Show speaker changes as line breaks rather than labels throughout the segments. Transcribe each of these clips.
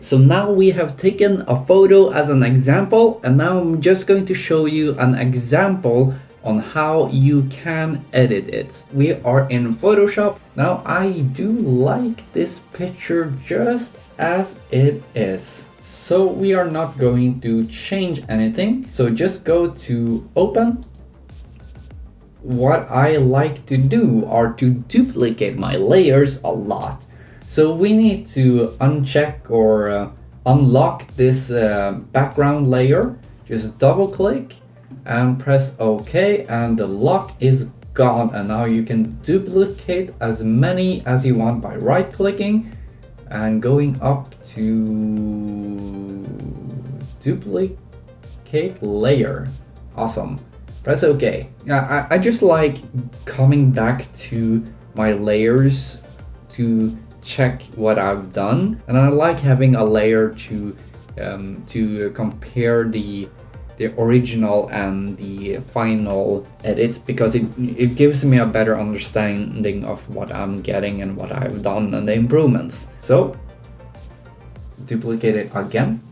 So now we have taken a photo as an example, and now I'm just going to show you an example on how you can edit it. We are in Photoshop. Now I do like this picture just as it is. So we are not going to change anything. So just go to open. What I like to do are to duplicate my layers a lot. So we need to uncheck or unlock this background layer. Just double click and press OK, and the lock is gone, and now you can duplicate as many as you want by right clicking and going up to duplicate layer. Awesome. Press OK. I just like coming back to my layers to check what I've done, and I like having a layer to compare the original and the final edit, because it gives me a better understanding of what I'm getting and what I've done and the improvements. So duplicate it again.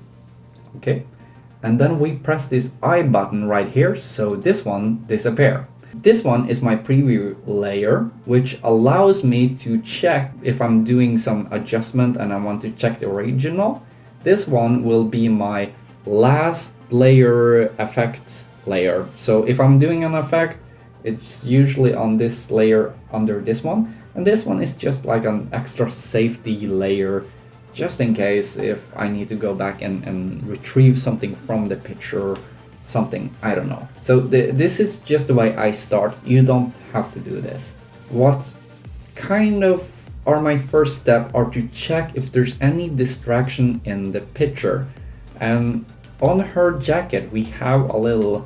Okay, and then we press this I button right here, so this one disappear. This one is my preview layer, which allows me to check if I'm doing some adjustment and I want to check the original. This one will be my last layer effects layer. So if I'm doing an effect, it's usually on this layer under this one. And this one is just like an extra safety layer, just in case if I need to go back and retrieve something from the picture, something, I don't know. So this is just the way I start. You don't have to do this. What kind of are my first step are to check if there's any distraction in the picture. And on her jacket we have a little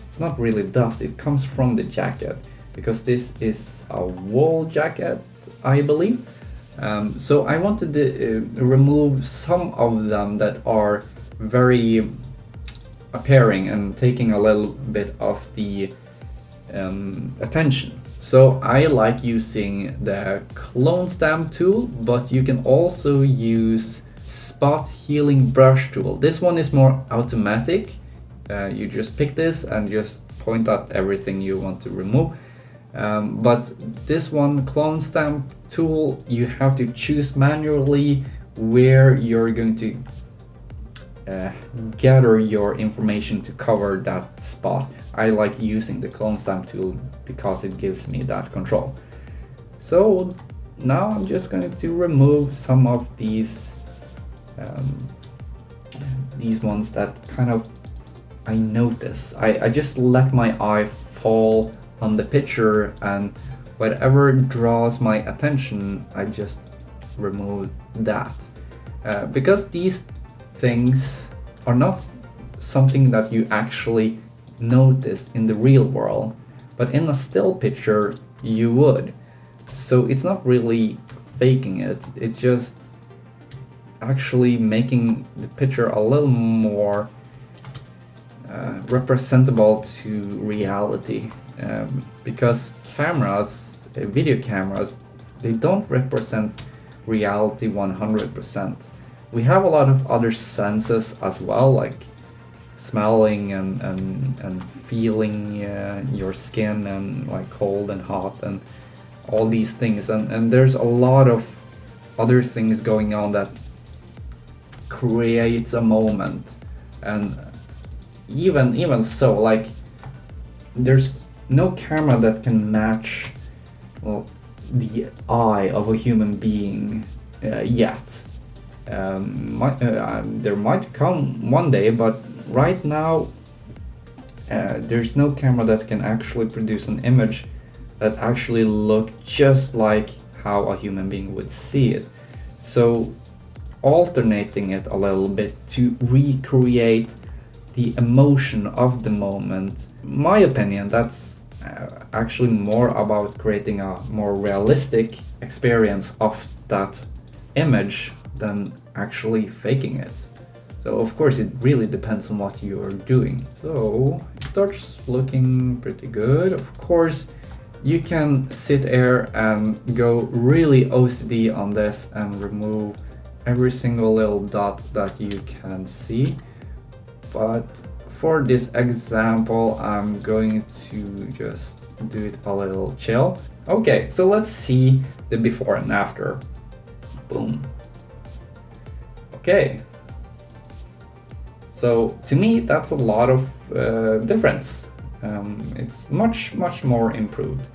it's not really dust, it comes from the jacket, because this is a wool jacket, I believe. So I wanted to remove some of them that are very appearing and taking a little bit of the attention. So I like using the clone stamp tool, but you can also use spot healing brush tool. This one is more automatic. You just pick this and just point at everything you want to remove. But this one, clone stamp tool, you have to choose manually where you're going to gather your information to cover that spot. I like using the clone stamp tool because it gives me that control. So now I'm just going to remove some of these ones that kind of I notice. I just let my eye fall on the picture, and whatever draws my attention, I just remove that. Because these things are not something that you actually notice in the real world, but in a still picture you would. So it's not really faking it, it's just actually making the picture a little more representable to reality. Because cameras, video cameras, they don't represent reality 100%. We have a lot of other senses as well, like smelling and feeling your skin, and like cold and hot and all these things, and there's a lot of other things going on that creates a moment. And even so, like, there's no camera that can match, well, the eye of a human being yet. There might come one day, but right now there's no camera that can actually produce an image that actually look just like how a human being would see it. So alternating it a little bit to recreate the emotion of the moment, my opinion, that's actually more about creating a more realistic experience of that image than actually faking it. So of course it really depends on what you're doing. So it starts looking pretty good. Of course you can sit here and go really OCD on this and remove every single little dot that you can see. But for this example, I'm going to just do it a little chill. Okay, so let's see the before and after. Boom. Okay. So to me, that's a lot of difference. It's much more improved.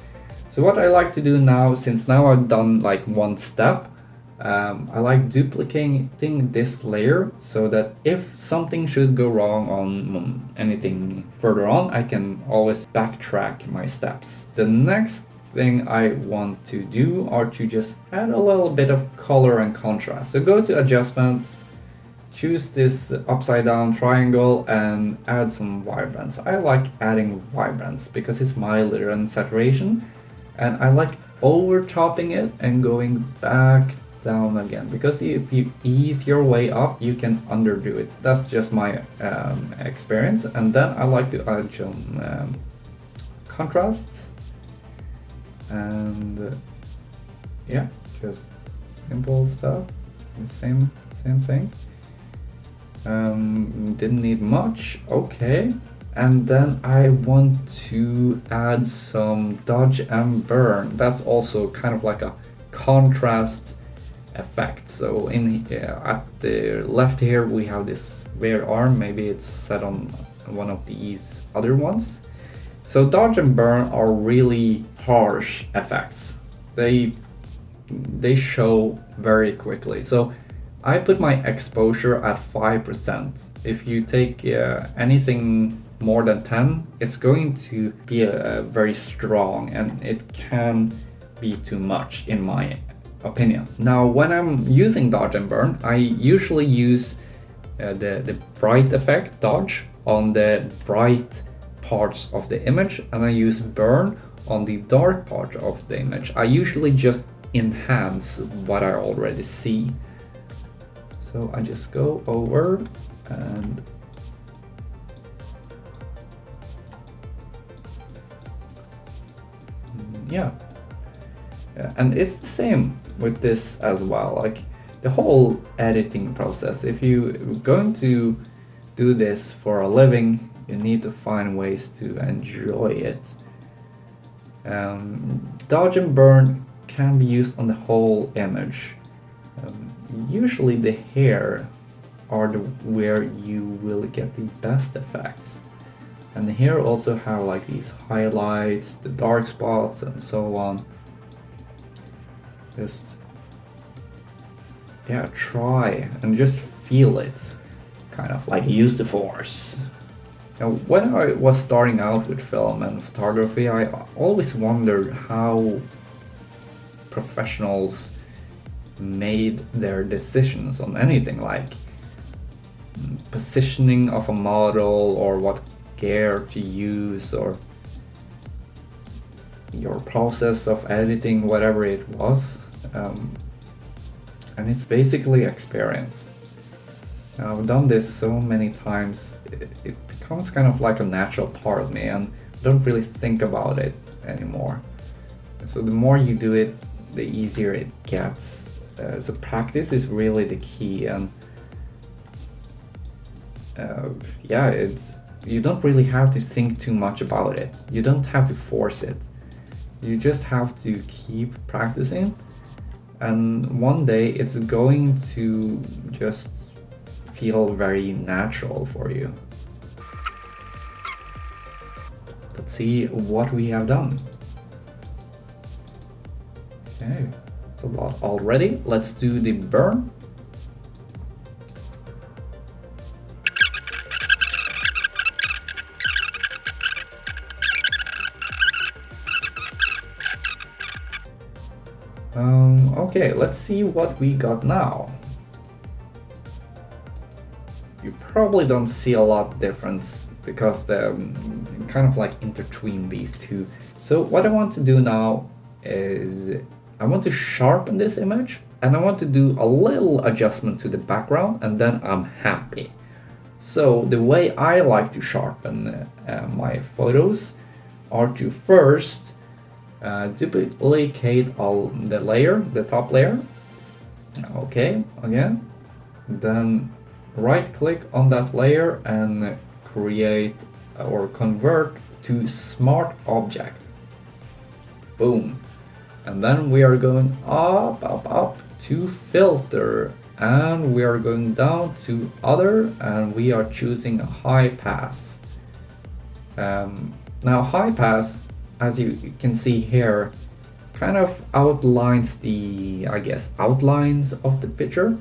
So what I like to do now, since now I've done like one step, I like duplicating this layer so that if something should go wrong on anything further on, I can always backtrack my steps. The next thing I want to do are to just add a little bit of color and contrast. So go to adjustments, choose this upside down triangle and add some vibrance. I like adding vibrance because it's milder than saturation, and I like overtopping it and going back down again, because if you ease your way up you can underdo it. That's just my experience. And then I like to add some contrast and yeah, just simple stuff. The same thing. Didn't need much. Okay. And then I want to add some dodge and burn. That's also kind of like a contrast effect. So in at the left here we have this weird arm. Maybe it's set on one of these other ones. So dodge and burn are really harsh effects. They show very quickly. So I put my exposure at 5%. If you take anything more than 10, it's going to be very strong, and it can be too much in my opinion. Now when I'm using dodge and burn, I usually use the bright effect, dodge, on the bright parts of the image, and I use burn on the dark part of the image. I usually just enhance what I already see. So I just go over and yeah. And it's the same with this as well. Like the whole editing process, if you're going to do this for a living, you need to find ways to enjoy it. Dodge and burn can be used on the whole image. Usually the hair are where you will get the best effects. And the hair also have like these highlights, the dark spots and so on. Just yeah, try and just feel it, kind of like use the force. Now, when I was starting out with film and photography, I always wondered how professionals made their decisions on anything, like positioning of a model or what gear to use or your process of editing, whatever it was. And it's basically experience. Now, I've done this so many times, it becomes kind of like a natural part of me, and I don't really think about it anymore. So the more you do it, the easier it gets. So practice is really the key, and yeah, you don't really have to think too much about it. You don't have to force it. You just have to keep practicing, and one day it's going to just feel very natural for you. Let's see what we have done. Okay, it's a lot already. Let's do the burn. Okay, let's see what we got now. You probably don't see a lot difference because they're kind of like intertwine these two. So what I want to do now is I want to sharpen this image, and I want to do a little adjustment to the background, and then I'm happy. So the way I like to sharpen my photos are to first Duplicate all the top layer. Okay, again. Then right click on that layer and create or convert to smart object. Boom. And then we are going up to filter, and we are going down to other, and we are choosing high pass. Now high pass, as you can see here, kind of outlines the, I guess, outlines of the picture.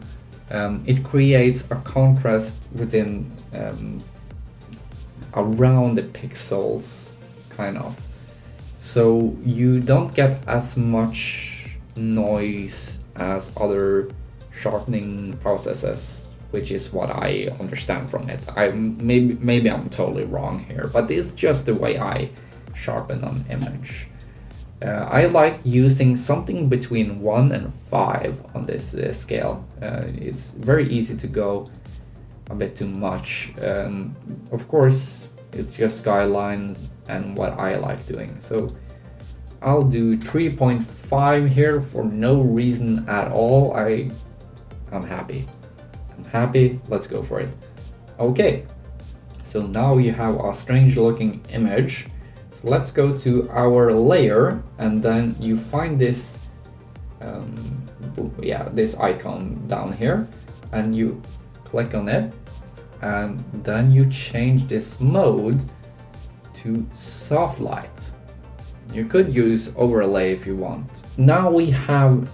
It creates a contrast within around the pixels, kind of. So you don't get as much noise as other sharpening processes, which is what I understand from it. Maybe I'm totally wrong here, but it's just the way I sharpen an image. I like using something between 1 and 5 on this scale. It's very easy to go a bit too much. Of course, it's just guidelines and what I like doing. So I'll do 3.5 here for no reason at all. I'm happy. Let's go for it. Okay, so now you have a strange looking image. So let's go to our layer, and then you find this this icon down here, and you click on it, and then you change this mode to soft light. You could use overlay if you want. Now we have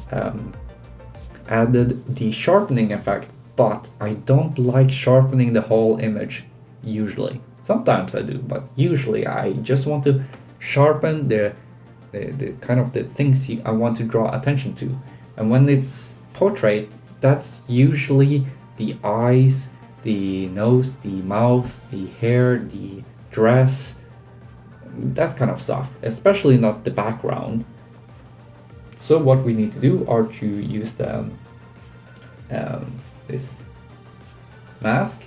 added the sharpening effect, but I don't like sharpening the whole image usually. Sometimes I do, but usually I just want to sharpen the kind of the things I want to draw attention to. And when it's portrait, that's usually the eyes, the nose, the mouth, the hair, the dress, that kind of stuff, especially not the background. So what we need to do are to use the this mask,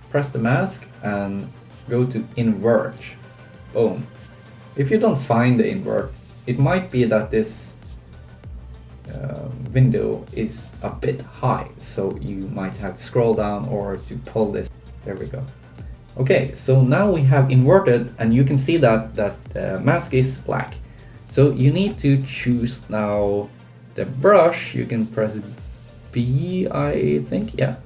press the mask and go to invert. Boom. If you don't find the invert, it might be that this window is a bit high, so you might have to scroll down or to pull this. There we go. Okay, so now we have inverted, and you can see that the mask is black. So you need to choose now the brush. You can press B, I think, yeah.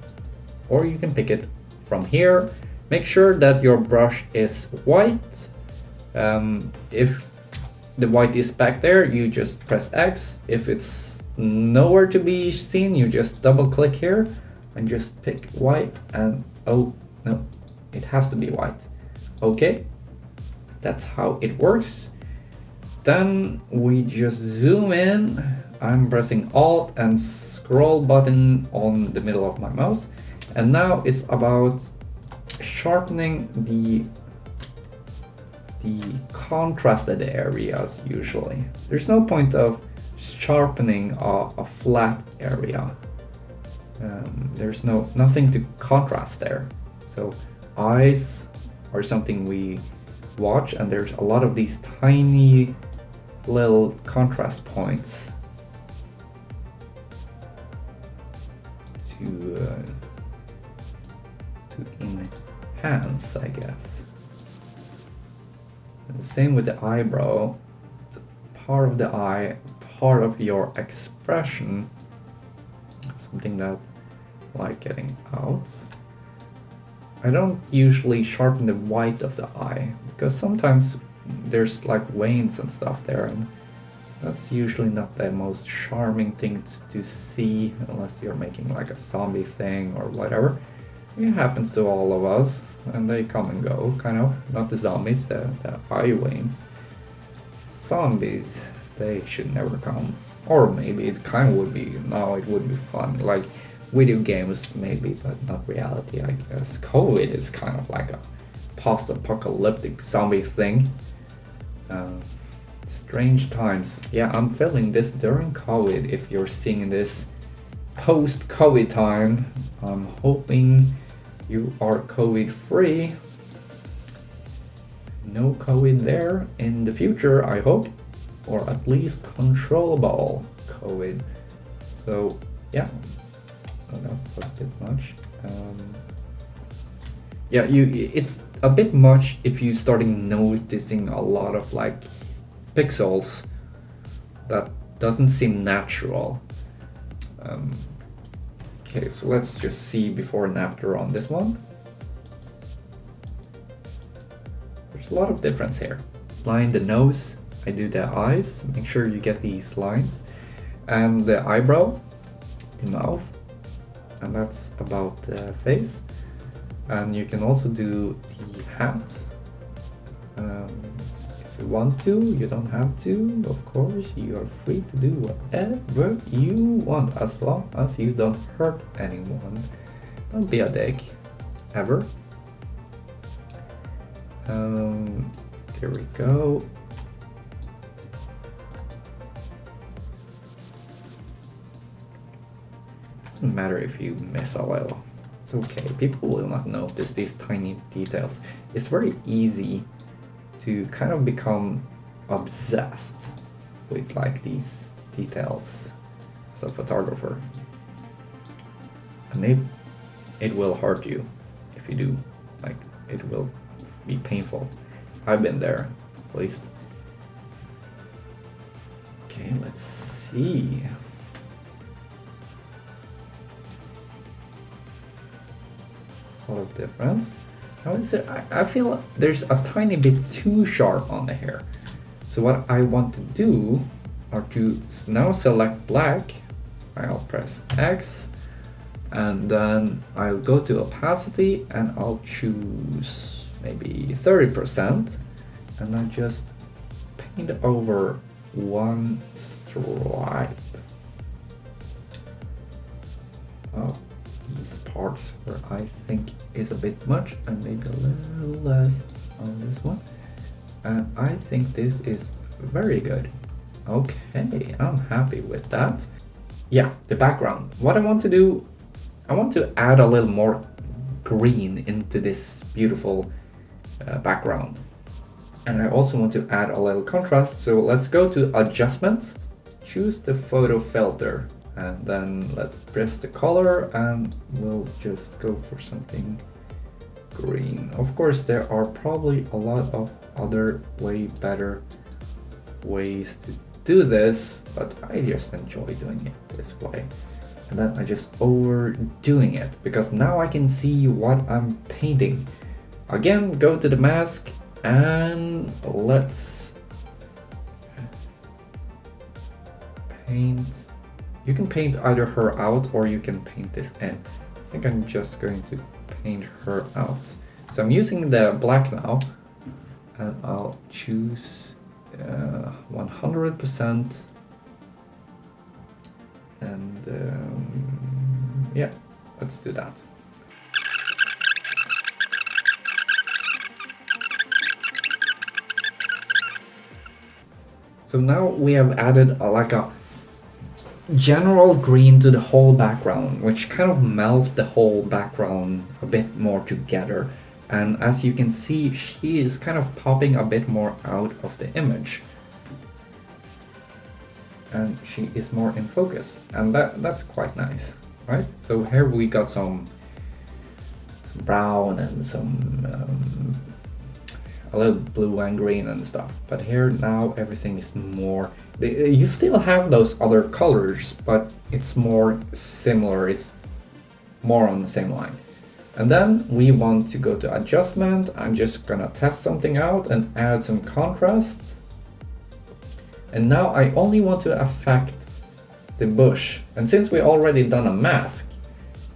Or you can pick it from here. Make sure that your brush is white. If the white is back there, you just press X. If it's nowhere to be seen, you just double click here and just pick white, and oh no, it has to be white. Okay, that's how it works. Then we just zoom in. I'm pressing Alt and scroll button on the middle of my mouse, and now it's about sharpening the contrasted areas. Usually there's no point of sharpening a flat area. There's nothing to contrast there. So eyes are something we watch, and there's a lot of these tiny little contrast points to enhance, I guess. And the same with the eyebrow. It's part of the eye, part of your expression, something that I like getting out. I don't usually sharpen the white of the eye because sometimes there's like veins and stuff there, and that's usually not the most charming thing to see unless you're making like a zombie thing or whatever. It happens to all of us, and they come and go, kind of. Not the zombies, the eye veins. Zombies, they should never come. Or maybe it kind of would be, now it would be fun. Like video games maybe, but not reality, I guess. COVID is kind of like a post-apocalyptic zombie thing. Strange times. Yeah, I'm filming this during COVID. If you're seeing this post-COVID time, I'm hoping you are COVID free. No COVID there in the future, I hope. or at least controllable COVID. So yeah, oh, that was a bit much. Yeah, it's a bit much if you starting noticing a lot of like pixels that doesn't seem natural. Okay, so let's just see before and after on this one. There's a lot of difference here. Line the nose, I do the eyes, make sure you get these lines, and the eyebrow, the mouth, and that's about the face. And you can also do the hat. If you want to, you don't have to, of course, you are free to do whatever you want as long as you don't hurt anyone. Don't be a dick, ever. There we go. Doesn't matter if you miss a little. It's okay. People will not notice these tiny details. It's very easy to kind of become obsessed with like these details as a photographer. And it will hurt you if you do. Like, it will be painful. I've been there, at least. Okay, let's see. A lot of difference. How is it? I feel there's a tiny bit too sharp on the hair. So what I want to do are to now select black. I'll press X, and then I'll go to opacity and I'll choose maybe 30%, and I just paint over one stripe of these parts where I think is a bit much, and maybe a little less on this one. And I think this is very good. Okay, I'm happy with that. Yeah, the background. What I want to do, I want to add a little more green into this beautiful background. And I also want to add a little contrast. So let's go to adjustments, choose the photo filter, and then let's press the color and we'll just go for something green. Of course, there are probably a lot of other way better ways to do this, but I just enjoy doing it this way. And then I just overdoing it because now I can see what I'm painting. Again, go to the mask and let's paint. You can paint either her out or you can paint this in. I think I'm just going to paint her out. So I'm using the black now, and I'll choose 100%. And yeah, let's do that. So now we have added like a general green to the whole background, which kind of melt the whole background a bit more together. And as you can see, she is kind of popping a bit more out of the image. And she is more in focus, and that's quite nice, right? So here we got some brown and some a little blue and green and stuff, but here now everything is more, you still have those other colors, but it's more similar, it's more on the same line. And then we want to go to adjustment. I'm just gonna test something out and add some contrast. And now I only want to affect the bush. And since we already done a mask,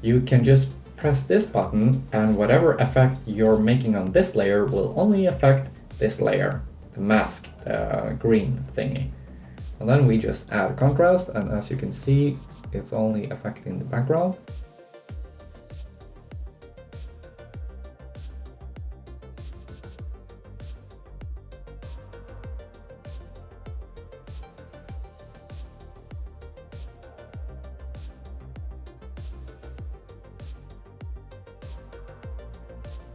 you can just press this button and whatever effect you're making on this layer will only affect this layer, the mask, the green thingy. And then we just add contrast, and as you can see, it's only affecting the background.